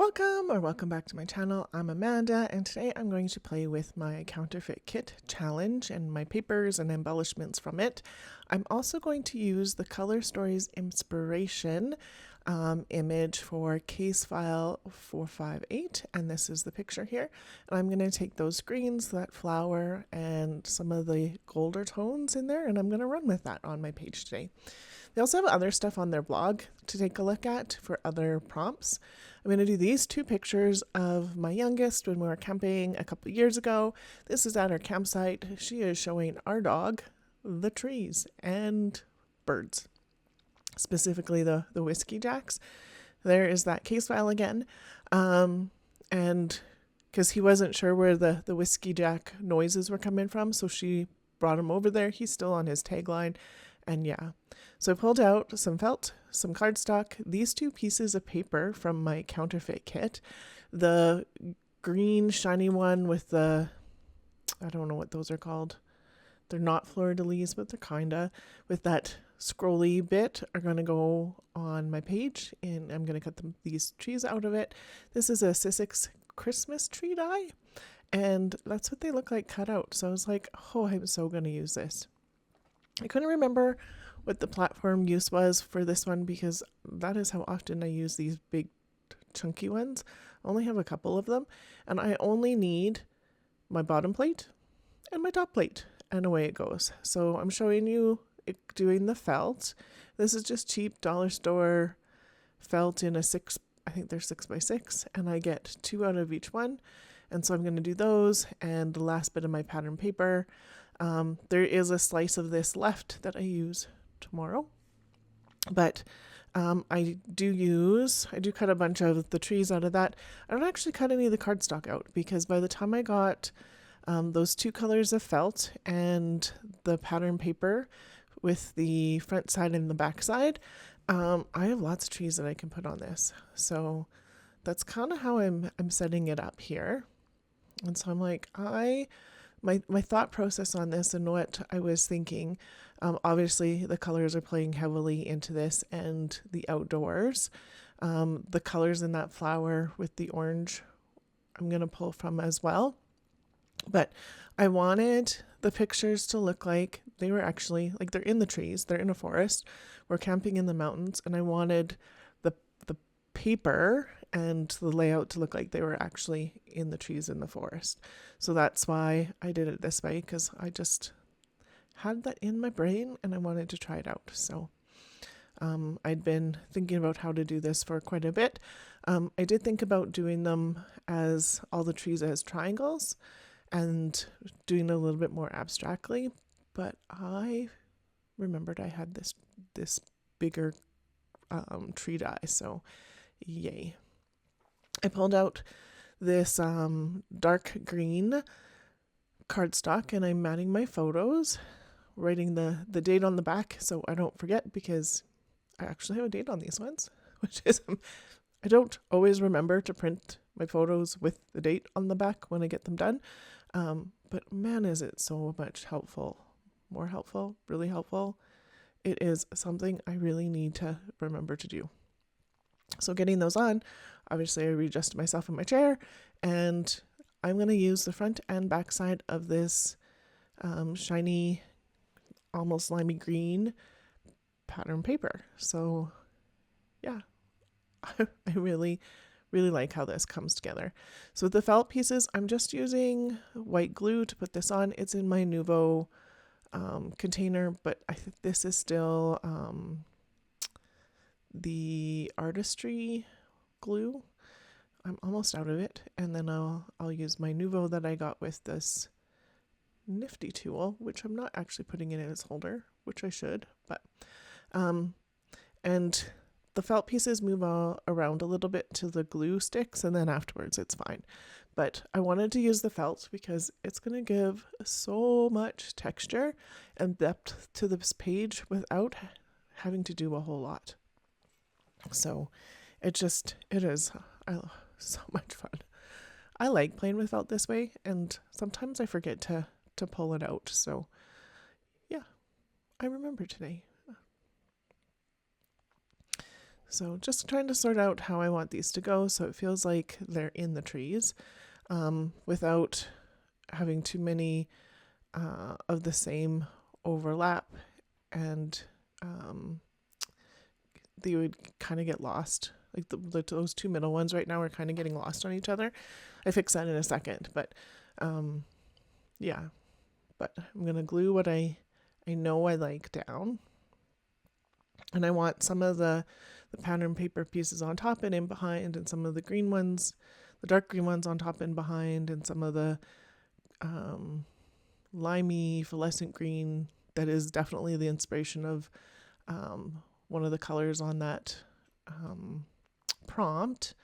Welcome back to my channel. I'm Amanda, and today I'm going to play with my counterfeit kit challenge and my papers and embellishments from it. I'm also going to use the Color Stories inspiration image for case file 458, and this is the picture here. And I'm going to take those greens, that flower, and some of the golder tones in there, and I'm going to run with that on my page today. They also have other stuff on their blog to take a look at for other prompts. I'm going to do these two pictures of my youngest when we were camping a couple of years ago. This is at our campsite. She is showing our dog the trees and birds, specifically the whiskey jacks. There is that case file again. And because he wasn't sure where the whiskey jack noises were coming from, so she brought him over there. He's still on his tagline. And yeah, so I pulled out some felt, some cardstock, these two pieces of paper from my counterfeit kit. The green shiny one with the, I don't know what those are called. They're not fleur-de-lis, but they're kinda. With that scrolly bit are going to go on my page, and I'm going to cut these trees out of it. This is a Sussex Christmas tree die, and that's what they look like cut out. So I was like, oh, I'm so going to use this. I couldn't remember what the platform use was for this one because that is how often I use these big chunky ones. I only have a couple of them, and I only need my bottom plate and my top plate, and away it goes. So I'm showing you doing the felt. This is just cheap dollar store felt in a I think they're 6x6, and I get 2 out of each one. And so I'm going to do those and the last bit of my pattern paper. There is a slice of this left that I use tomorrow, but I do cut a bunch of the trees out of that. I don't actually cut any of the cardstock out because by the time I got those 2 colors of felt and the pattern paper with the front side and the back side, I have lots of trees that I can put on this. So that's kind of how I'm setting it up here. And so I'm like, my thought process on this and what I was thinking, obviously the colors are playing heavily into this and the outdoors. The colors in that flower with the orange, I'm going to pull from as well. But I wanted the pictures to look like they were actually, like they're in the trees, they're in a forest, we're camping in the mountains, and I wanted the paper and the layout to look like they were actually in the trees in the forest. So that's why I did it this way, because I just had that in my brain and I wanted to try it out. So I'd been thinking about how to do this for quite a bit. I did think about doing them as all the trees as triangles and doing a little bit more abstractly, but I remembered I had this bigger tree die, so yay. I pulled out this dark green cardstock and I'm matting my photos, writing the date on the back so I don't forget, because I actually have a date on these ones, which is I don't always remember to print my photos with the date on the back when I get them done, but man, is it so much helpful, more helpful, really helpful. It is something I really need to remember to do. So getting those on, obviously I readjusted myself in my chair, and I'm going to use the front and back side of this shiny, almost limey green pattern paper. So yeah, I really like how this comes together. So with the felt pieces, I'm just using white glue to put this on. It's in my Nuvo container, but I think this is still the artistry glue. I'm almost out of it, and then I'll use my Nuvo that I got with this nifty tool, which I'm not actually putting in its holder, which I should, but and the felt pieces move all around a little bit to the glue sticks, and then afterwards it's fine. But I wanted to use the felt because it's going to give so much texture and depth to this page without having to do a whole lot. So it is so much fun. I like playing with felt this way, and sometimes I forget to pull it out. So yeah, I remember today. So just trying to sort out how I want these to go so it feels like they're in the trees, without having too many of the same overlap, and they would kind of get lost. Like those two middle ones right now are kind of getting lost on each other. I fix that in a second, but yeah. But I'm gonna glue what I know I like down, and I want some of the pattern paper pieces on top and in behind, and some of the green ones, the dark green ones on top and behind, and some of the limey fluorescent green that is definitely the inspiration of one of the colors on that prompt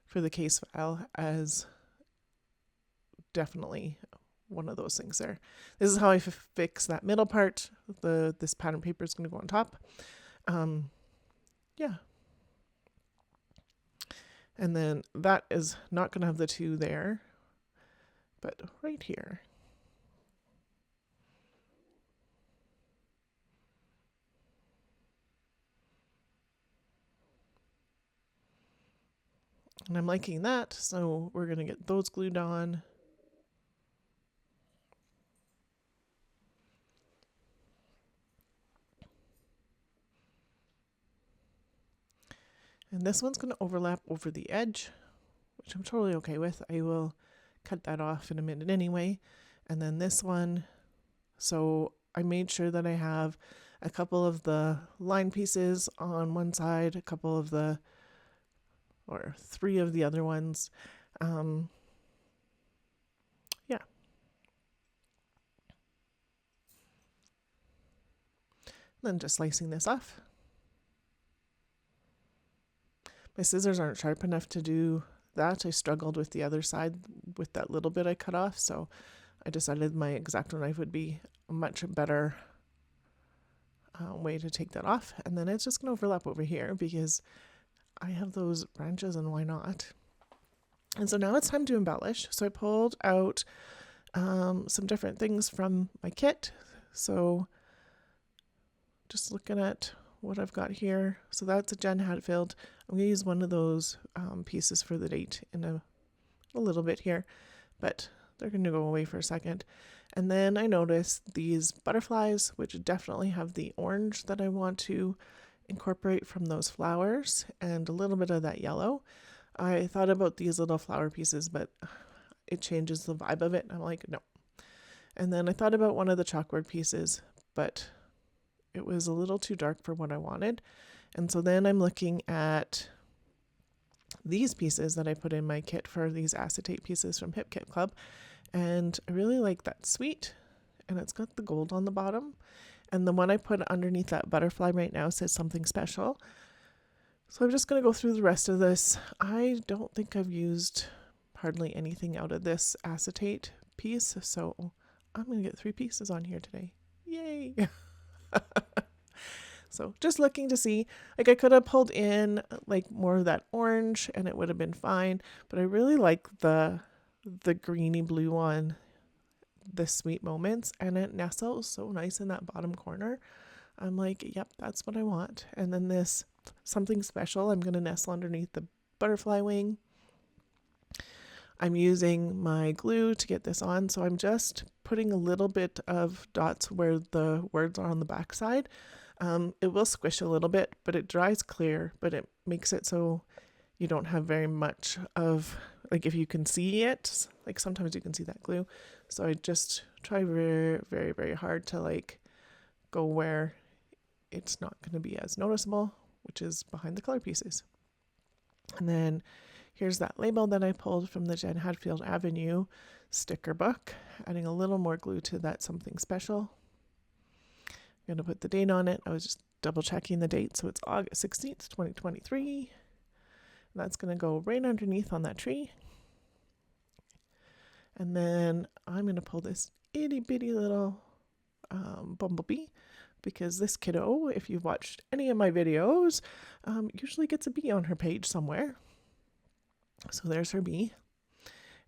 for the case file, as definitely one of those things there. This is how I fix that middle part. This pattern paper is going to go on top. Yeah. And then that is not going to have the two there, but right here. And I'm liking that, so we're going to get those glued on. And this one's going to overlap over the edge, which I'm totally okay with. I will cut that off in a minute anyway. And then this one, so I made sure that I have a couple of the line pieces on one side, a couple of the, or three of the other ones. Yeah. Then just slicing this off. My scissors aren't sharp enough to do that. I struggled with the other side with that little bit I cut off, so I decided my X-Acto knife would be a much better way to take that off. And then it's just going to overlap over here because I have those branches, and why not? And so now it's time to embellish. So I pulled out some different things from my kit. So just looking at what I've got here. So that's a Jen Hadfield. I'm going to use one of those pieces for the date in a little bit here, but they're going to go away for a second. And then I noticed these butterflies, which definitely have the orange that I want to incorporate from those flowers and a little bit of that yellow. I thought about these little flower pieces, but it changes the vibe of it. I'm like, no. And then I thought about one of the chalkboard pieces, but it was a little too dark for what I wanted. And so then I'm looking at these pieces that I put in my kit for these acetate pieces from Hip Kit Club. And I really like that sweet, and it's got the gold on the bottom. And the one I put underneath that butterfly right now says something special. So I'm just going to go through the rest of this. I don't think I've used hardly anything out of this acetate piece, so I'm going to get 3 pieces on here today. Yay! So just looking to see, like I could have pulled in like more of that orange and it would have been fine, but I really like the greeny blue one, the Sweet Moments, and it nestles so nice in that bottom corner. I'm like, yep, that's what I want. And then this something special, I'm going to nestle underneath the butterfly wing. I'm using my glue to get this on, so I'm just putting a little bit of dots where the words are on the back side. It will squish a little bit, but it dries clear, but it makes it so you don't have very much of, like if you can see it, like sometimes you can see that glue. So I just try very, very, very hard to like go where it's not going to be as noticeable, which is behind the color pieces. And then here's that label that I pulled from the Jen Hadfield Avenue sticker book, adding a little more glue to that something special. I'm going to put the date on it. I was just double checking the date. So it's August 16th, 2023. And that's going to go right underneath on that tree. And then I'm going to pull this itty bitty little bumblebee, because this kiddo, if you've watched any of my videos, usually gets a bee on her page somewhere. So there's her bee.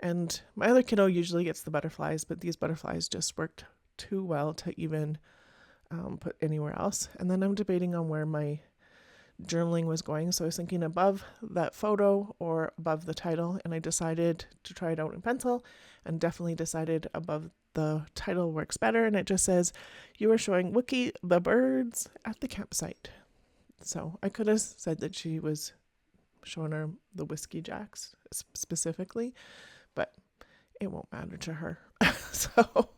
And my other kiddo usually gets the butterflies, but these butterflies just worked too well to even put anywhere else. And then I'm debating on where my journaling was going. So I was thinking above that photo or above the title, and I decided to try it out in pencil, and definitely decided above the title works better. And it just says, "You are showing Wookie the birds at the campsite." So I could have said that she was showing her the whiskey jacks specifically, but it won't matter to her. So,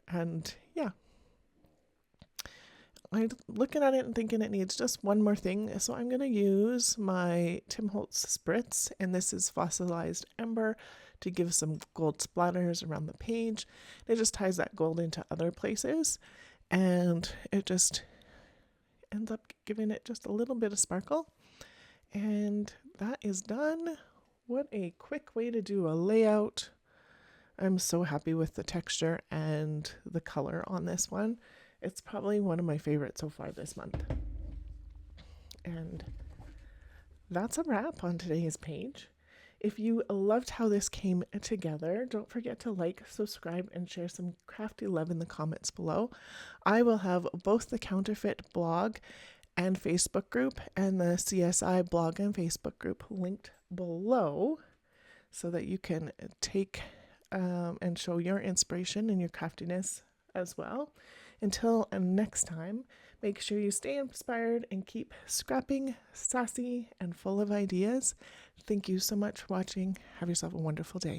and yeah, I'm looking at it and thinking it needs just one more thing. So I'm going to use my Tim Holtz Spritz, and this is fossilized ember, to give some gold splatters around the page. It just ties that gold into other places, and it just ends up giving it just a little bit of sparkle. And that is done. What a quick way to do a layout. I'm so happy with the texture and the color on this one. It's probably one of my favorites so far this month. And that's a wrap on today's page. If you loved how this came together, don't forget to like, subscribe, and share some crafty love in the comments below. I will have both the Counterfeit blog and Facebook group and the CSI blog and Facebook group linked below, so that you can take and show your inspiration and your craftiness as well. Until next time, make sure you stay inspired and keep scrapping, sassy, and full of ideas. Thank you so much for watching. Have yourself a wonderful day.